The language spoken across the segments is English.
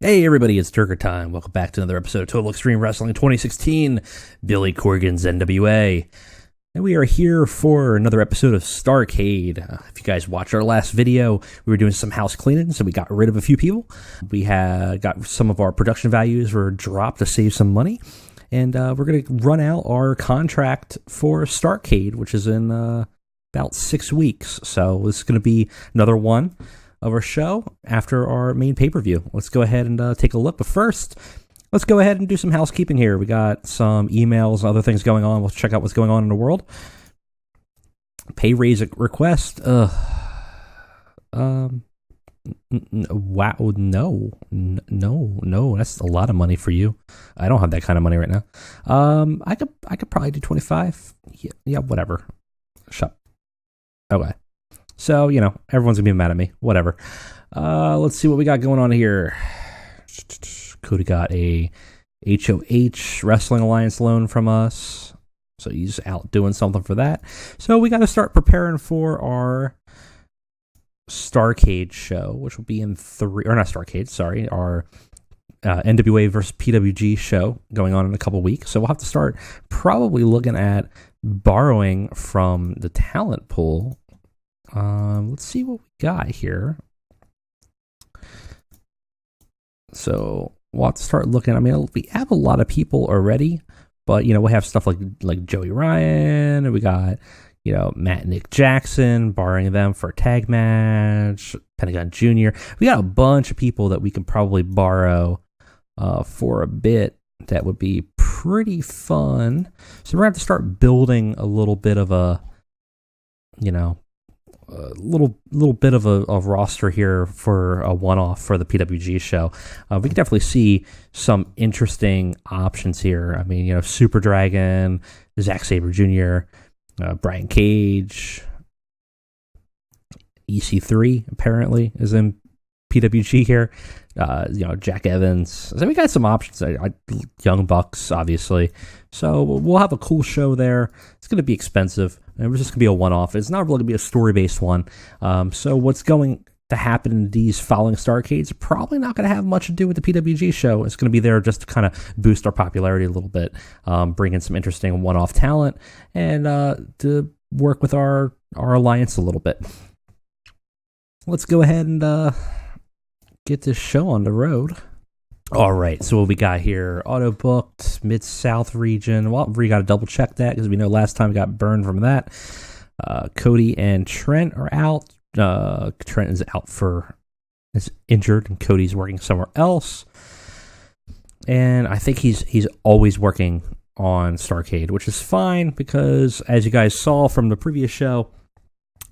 Hey everybody, it's Durger time. Welcome back to another episode of Total Extreme Wrestling 2016, Billy Corgan's NWA. And we are here for another episode of Starrcade. If you guys watched our last video, we were doing some house cleaning, so we got rid of a few people. We had got some of our production values were dropped to save some money. And we're going to run out our contract for Starrcade, which is in about 6 weeks. So this is going to be another one of our show after our main pay-per-view. Let's go ahead and take a look. But first, let's go ahead and do some housekeeping here. We got some emails and other things going on. We'll check out what's going on in the world. Pay raise request. Wow, no. That's a lot of money for you. I don't have that kind of money right now. I could probably do 25. Yeah, whatever. Shut. Okay. So, everyone's going to be mad at me. Whatever. Let's see what we got going on here. Cody got a HOH Wrestling Alliance loan from us. So he's out doing something for that. So we got to start preparing for our Starrcade show, which will be in our NWA versus PWG show going on in a couple weeks. So we'll have to start probably looking at borrowing from the talent pool. Let's see what we got here. So we'll have to start looking. I mean, we have a lot of people already, but we have stuff like Joey Ryan, and we got Matt and Nick Jackson, borrowing them for a tag match. Pentagon Jr. We got a bunch of people that we can probably borrow for a bit. That would be pretty fun. So we're gonna have to start building a little bit of a little bit of a roster here for a one-off for the PWG show. We can definitely see some interesting options here. I mean, Super Dragon, Zack Sabre Jr., Brian Cage, EC3 apparently is in PWG here. Jack Evans. So we got some options. Young Bucks, obviously. So we'll have a cool show there. It's going to be expensive. It was just going to be a one-off. It's not really going to be a story-based one. So what's going to happen in these following Starrcades probably not going to have much to do with the PWG show. It's going to be there just to kind of boost our popularity a little bit, bring in some interesting one-off talent, and to work with our alliance a little bit. Let's go ahead and get this show on the road. All right, so what we got here, auto booked, Mid-South region. Well, we got to double check that because we know last time we got burned from that. Cody and Trent are out. Trent is injured, and Cody's working somewhere else. And I think he's always working on Starrcade, which is fine because, as you guys saw from the previous show,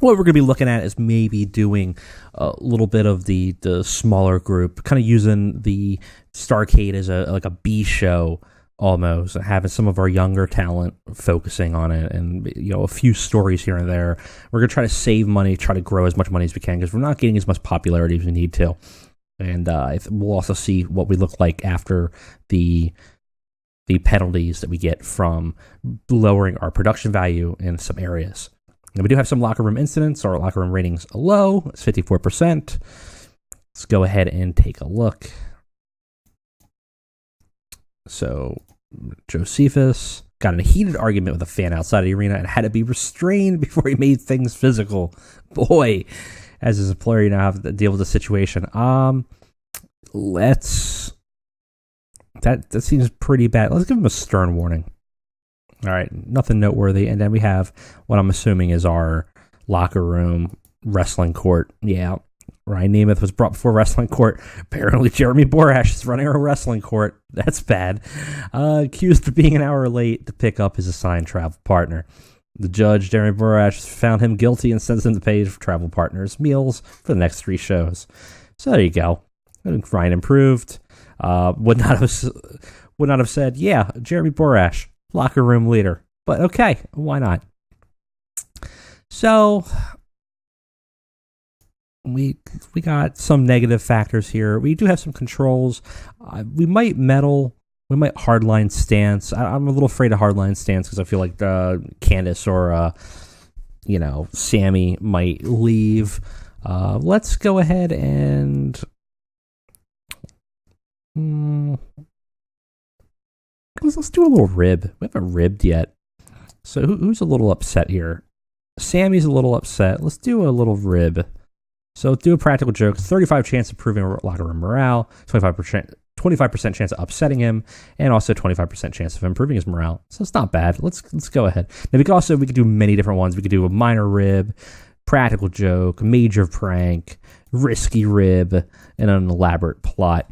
what we're going to be looking at is maybe doing a little bit of the smaller group, kind of using the Starrcade as a B show almost, having some of our younger talent focusing on it, and a few stories here and there. We're going to try to save money, try to grow as much money as we can because we're not getting as much popularity as we need to. And we'll also see what we look like after the penalties that we get from lowering our production value in some areas. And we do have some locker room incidents. Our locker room ratings are low. It's 54%. Let's go ahead and take a look. So, Josephus got in a heated argument with a fan outside of the arena and had to be restrained before he made things physical. Boy, as his employer, you now have to deal with the situation. That seems pretty bad. Let's give him a stern warning. All right, nothing noteworthy. And then we have what I'm assuming is our locker room wrestling court. Yeah, Ryan Nemeth was brought before wrestling court. Apparently, Jeremy Borash is running our wrestling court. That's bad. Accused of being an hour late to pick up his assigned travel partner. The judge, Jeremy Borash, found him guilty and sentenced him to pay for travel partners' meals for the next 3 shows. So there you go. Ryan improved. Would not have said, yeah, Jeremy Borash, locker room leader. But okay, why not? So we got some negative factors here. We do have some controls. We might meddle. We might hardline stance. I'm a little afraid of hardline stance because I feel like Candice or Sammy might leave. Let's go ahead and Let's do a little rib. We haven't ribbed yet. So who's a little upset here? Sammy's a little upset. Let's do a little rib. So do a practical joke. 35 chance of improving locker room morale. 25% chance of upsetting him, and also 25% chance of improving his morale. So it's not bad. Let's go ahead. Now we could do many different ones. We could do a minor rib, practical joke, major prank, risky rib, and an elaborate plot.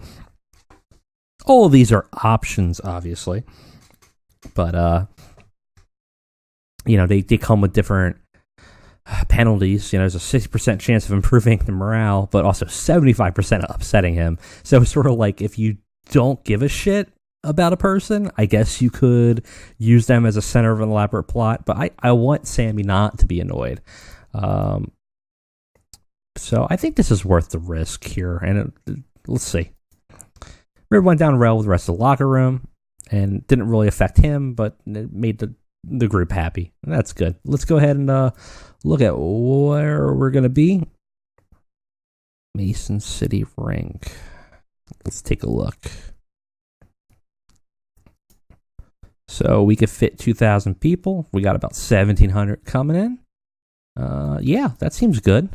All of these are options, obviously, but they come with different penalties. There's a 60% chance of improving the morale, but also 75% of upsetting him. So it's sort of like, if you don't give a shit about a person, I guess you could use them as a center of an elaborate plot, but I want Sammy not to be annoyed. So I think this is worth the risk here, and let's see. Rib went down well with the rest of the locker room, and didn't really affect him, but it made the group happy. That's good. Let's go ahead and look at where we're going to be. Mason City Rink. Let's take a look. So we could fit 2,000 people. We got about 1,700 coming in. Yeah, that seems good.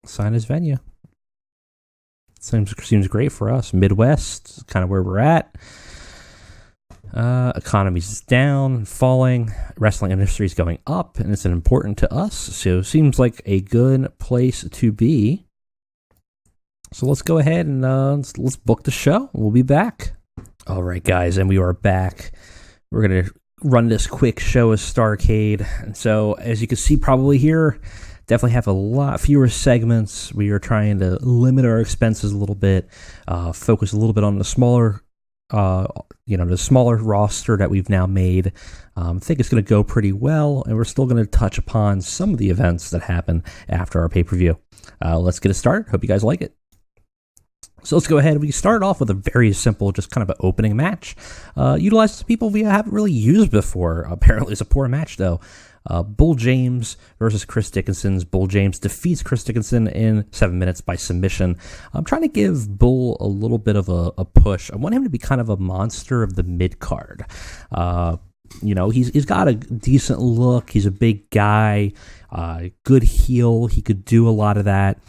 Sign as venue. Seems great for us. Midwest, kind of where we're at. Economy's down, falling. Wrestling industry is going up, and it's important to us. So seems like a good place to be. So let's go ahead and let's book the show. We'll be back. All right, guys, and we are back. We're gonna run this quick show as Starrcade, and so as you can see, probably here, definitely have a lot fewer segments. We are trying to limit our expenses a little bit, focus a little bit on the smaller. The smaller roster that we've now made. I think it's going to go pretty well, and we're still going to touch upon some of the events that happen after our pay-per-view. Let's get it started. Hope you guys like it. So let's go ahead. We start off with a very simple, just kind of an opening match. Utilizes people we haven't really used before. Apparently it's a poor match, though. Bull James versus Chris Dickinson. Bull James defeats Chris Dickinson in 7 minutes by submission. I'm trying to give Bull a little bit of a push. I want him to be kind of a monster of the mid-card. He's got a decent look. He's a big guy, good heel. He could do a lot of that.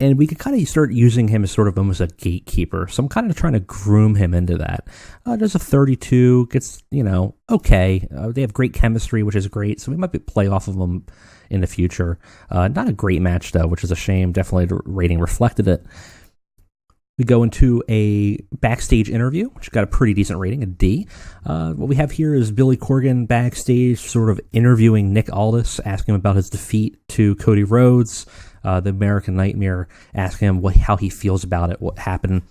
And we could kind of start using him as sort of almost a gatekeeper. So I'm kind of trying to groom him into that. There's a 32, gets, okay. They have great chemistry, which is great. So we might play off of them in the future. Not a great match, though, which is a shame. Definitely the rating reflected it. We go into a backstage interview, which got a pretty decent rating, a D. What we have here is Billy Corgan backstage sort of interviewing Nick Aldis, asking him about his defeat to Cody Rhodes. The American Nightmare, asking him how he feels about it, what happened,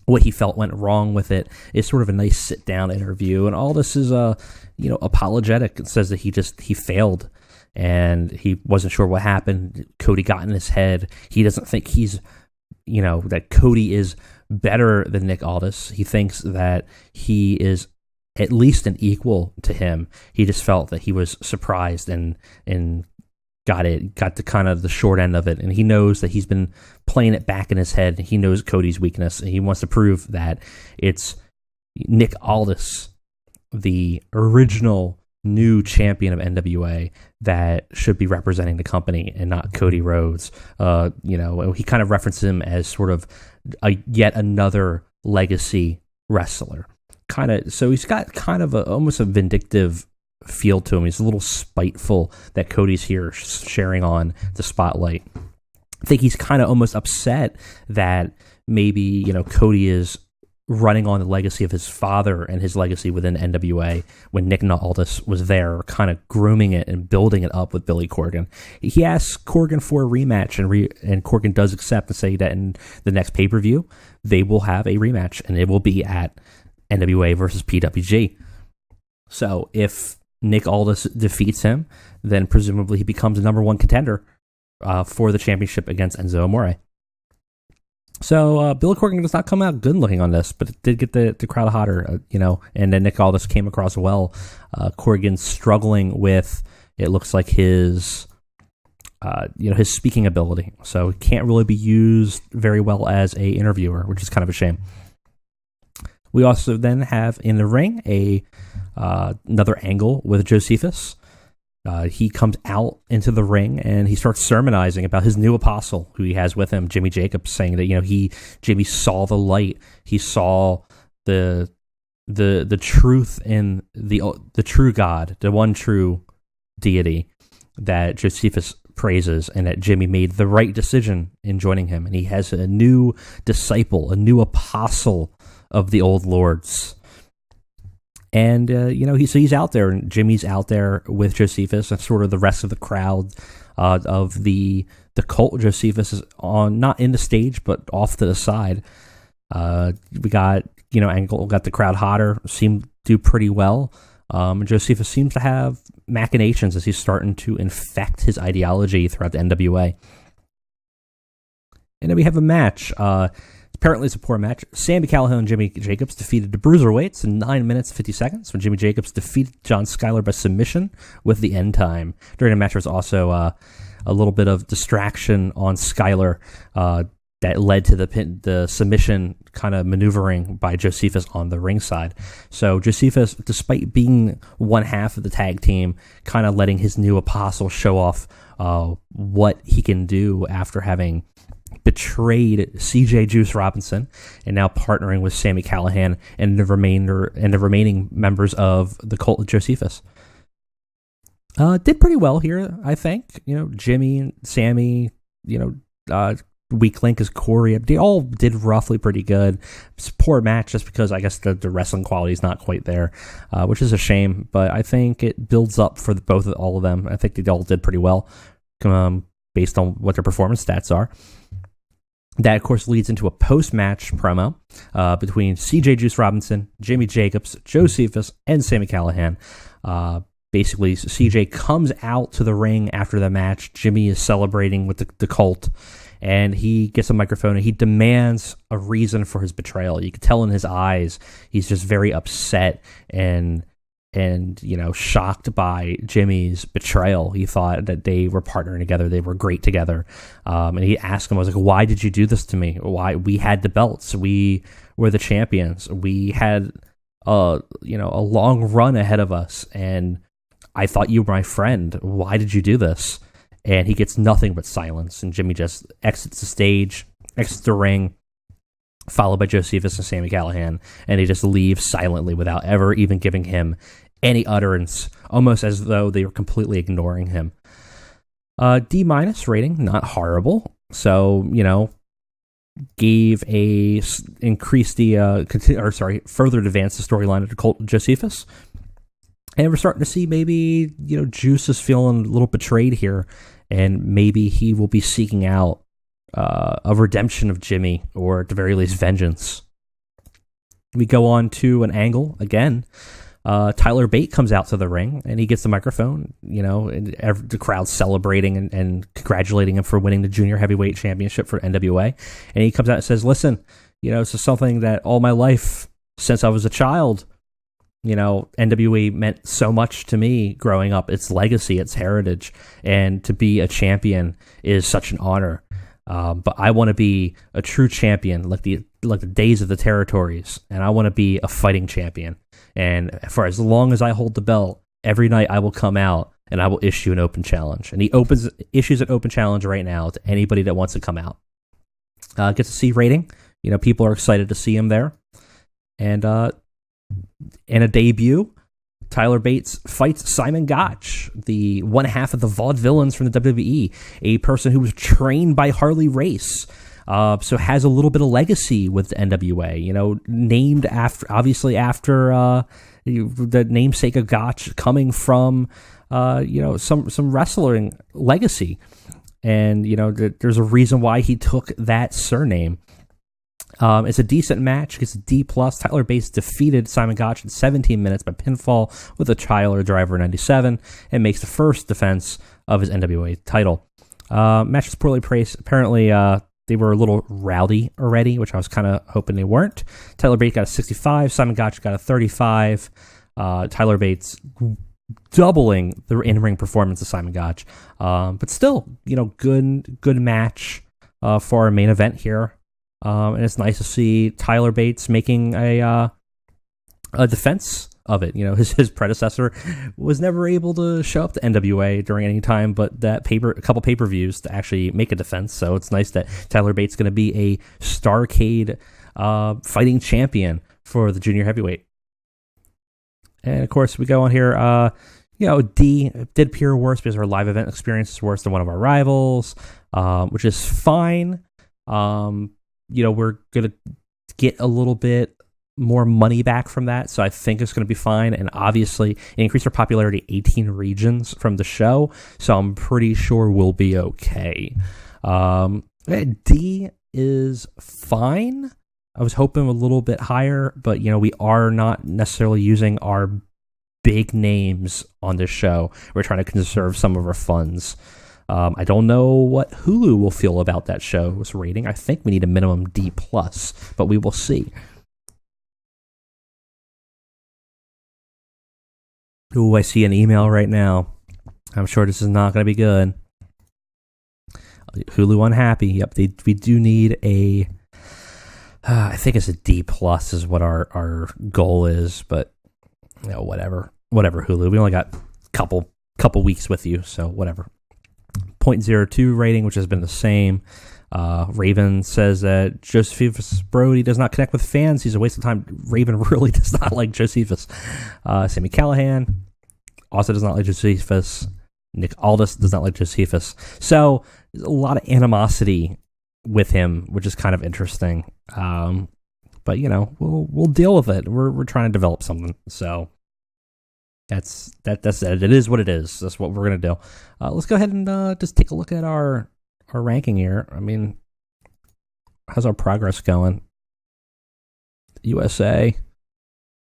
what he felt went wrong with it. It's sort of a nice sit-down interview, and all this is apologetic. It says that he failed, and he wasn't sure what happened. Cody got in his head. He doesn't think that Cody is better than Nick Aldis. He thinks that he is at least an equal to him. He just felt that he was surprised and got the kind of the short end of it, and he knows that he's been playing it back in his head. He knows Cody's weakness, and he wants to prove that it's Nick Aldis, the original new champion of NWA, that should be representing the company and not Cody Rhodes. He kind of references him as sort of yet another legacy wrestler. So he's got kind of almost a vindictive feel to him. He's a little spiteful that Cody's here sharing on the spotlight. I think he's kind of almost upset that maybe, Cody is running on the legacy of his father and his legacy within NWA when Nick Aldis was there, kind of grooming it and building it up with Billy Corgan. He asks Corgan for a rematch, and Corgan does accept and say that in the next pay-per-view, they will have a rematch, and it will be at NWA versus PWG. So if Nick Aldis defeats him, then presumably he becomes the number one contender for the championship against Enzo Amore. So Billy Corgan does not come out good looking on this, but it did get the crowd hotter, and then Nick Aldis came across well. Corgan struggling with, it looks like his speaking ability. So he can't really be used very well as a interviewer, which is kind of a shame. We also then have in the ring another angle with Josephus. He comes out into the ring and he starts sermonizing about his new apostle who he has with him, Jimmy Jacobs, saying that, Jimmy saw the light. He saw the truth in the true God, the one true deity that Josephus praises, and that Jimmy made the right decision in joining him. And he has a new disciple, a new apostle of the old lords. And, he's out there, and Jimmy's out there with Josephus, and sort of the rest of the crowd of the cult. Josephus is not in the stage, but off to the side. We got, Angle got the crowd hotter, seemed to do pretty well. Josephus seems to have machinations as he's starting to infect his ideology throughout the NWA. And then we have a match. Apparently it's a poor match. Sami Callihan and Jimmy Jacobs defeated the Bruiserweights in 9 minutes 50 seconds when Jimmy Jacobs defeated John Skyler by submission with the end time. During the match, there was also a little bit of distraction on Skyler that led to the submission kind of maneuvering by Josephus on the ringside. So Josephus, despite being one half of the tag team, kind of letting his new apostle show off what he can do after having betrayed CJ Juice Robinson and now partnering with Sami Callihan and the remaining members of the cult of Josephus. Did pretty well here, I think. Jimmy and Sammy, weak link is Corey. They all did roughly pretty good. It's a poor match just because I guess the wrestling quality is not quite there, which is a shame. But I think it builds up for all of them. I think they all did pretty well based on what their performance stats are. That, of course, leads into a post-match promo between CJ Juice Robinson, Jimmy Jacobs, Josephus, and Sami Callihan. Basically, CJ comes out to the ring after the match. Jimmy is celebrating with the cult, and he gets a microphone and he demands a reason for his betrayal. You can tell in his eyes he's just very upset and shocked by Jimmy's betrayal. He thought that they were partnering together, they were great together, and he asked him, I was like, why did you do this to me? Why? We had the belts, we were the champions, we had a long run ahead of us, and I thought you were my friend. Why did you do this? And he gets nothing but silence, and Jimmy just exits the stage, exits the ring, followed by Josephus and Sami Callihan, and they just leave silently without ever even giving him any utterance, almost as though they were completely ignoring him. D- rating, not horrible. So, further advanced the storyline of the cult of Josephus. And we're starting to see maybe, Juice is feeling a little betrayed here, and maybe he will be seeking out a redemption of Jimmy, or at the very least, vengeance. We go on to an angle again. Tyler Bate comes out to the ring, and he gets the microphone, and the crowd's celebrating and congratulating him for winning the Junior Heavyweight Championship for NWA. And he comes out and says, listen, this is something that all my life, since I was a child, NWA meant so much to me growing up. Its legacy, its heritage, and to be a champion is such an honor. But I want to be a true champion, like the days of the territories, and I want to be a fighting champion. And for as long as I hold the belt, every night I will come out and I will issue an open challenge. And he issues an open challenge right now to anybody that wants to come out. Gets a C rating. People are excited to see him there. And in a debut, Tyler Bates fights Simon Gotch, the one half of the Vaudevillains from the WWE, a person who was trained by Harley Race, so has a little bit of legacy with the NWA, named after the namesake of Gotch coming from, some wrestling legacy. And, there's a reason why he took that surname. It's a decent match. It's a D+. Tyler Bates defeated Simon Gotch in 17 minutes by pinfall with a Tyler Driver 97 and makes the first defense of his NWA title. Match was poorly praised. Apparently, they were a little rowdy already, which I was kind of hoping they weren't. Tyler Bates got a 65. Simon Gotch got a 35. Tyler Bates doubling the in-ring performance of Simon Gotch. But still, good match for our main event here. And it's nice to see Tyler Bates making a defense of it. His predecessor was never able to show up to NWA during any time, but a couple pay-per-views to actually make a defense. So it's nice that Tyler Bate's going to be a Starrcade fighting champion for the junior heavyweight. And of course, we go on here. D did appear worse because our live event experience is worse than one of our rivals, which is fine. We're gonna get a little bit more money back from that, so I think it's going to be fine. And obviously, it increased our popularity 18 regions from the show, so I'm pretty sure we'll be okay. D is fine. I was hoping a little bit higher, but we are not necessarily using our big names on this show. We're trying to conserve some of our funds. I don't know what Hulu will feel about that show's rating. I think we need a minimum D+, but we will see. Ooh, I see an email right now. I'm sure this is not going to be good. Hulu unhappy. Yep, we do need a... I think it's a D+ is what our goal is, but whatever, Hulu. We only got a couple weeks with you, so whatever. 0.02 rating, which has been the same. Raven says that Josephus Brody does not connect with fans. He's a waste of time. Raven really does not like Josephus. Sammy Callahan also does not like Josephus. Nick Aldis does not like Josephus. So there's a lot of animosity with him, which is kind of interesting. But we'll deal with it. We're trying to develop something. So that's it. It is what it is. That's what we're gonna do. Let's go ahead and just take a look at our ranking here. I mean, how's our progress going? USA,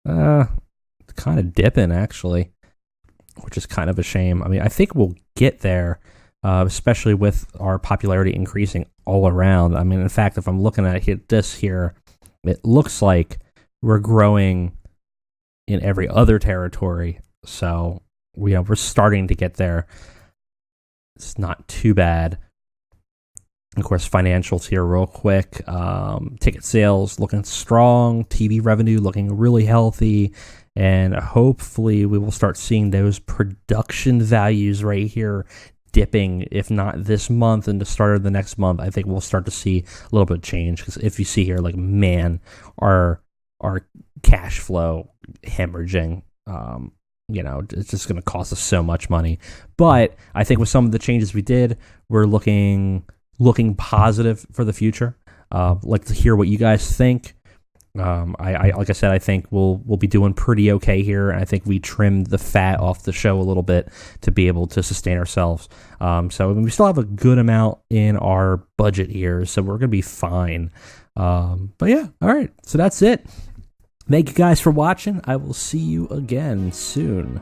kind of dipping actually, which is kind of a shame. I mean, I think we'll get there, especially with our popularity increasing all around. I mean, in fact, if I'm looking at this here, it looks like we're growing in every other territory. So we're starting to get there. It's not too bad. Of course, financials here real quick. Ticket sales looking strong. TV revenue looking really healthy. And hopefully we will start seeing those production values right here dipping, if not this month and the start of the next month. I think we'll start to see a little bit of change. Because if you see here, our cash flow hemorrhaging, it's just going to cost us so much money. But I think with some of the changes we did, we're looking positive for the future. Like to hear what you guys think. Like I said, I think we'll be doing pretty okay here. I think we trimmed the fat off the show a little bit to be able to sustain ourselves. So we still have a good amount in our budget here, so we're gonna be fine. But yeah, all right. So that's it. Thank you guys for watching. I will see you again soon.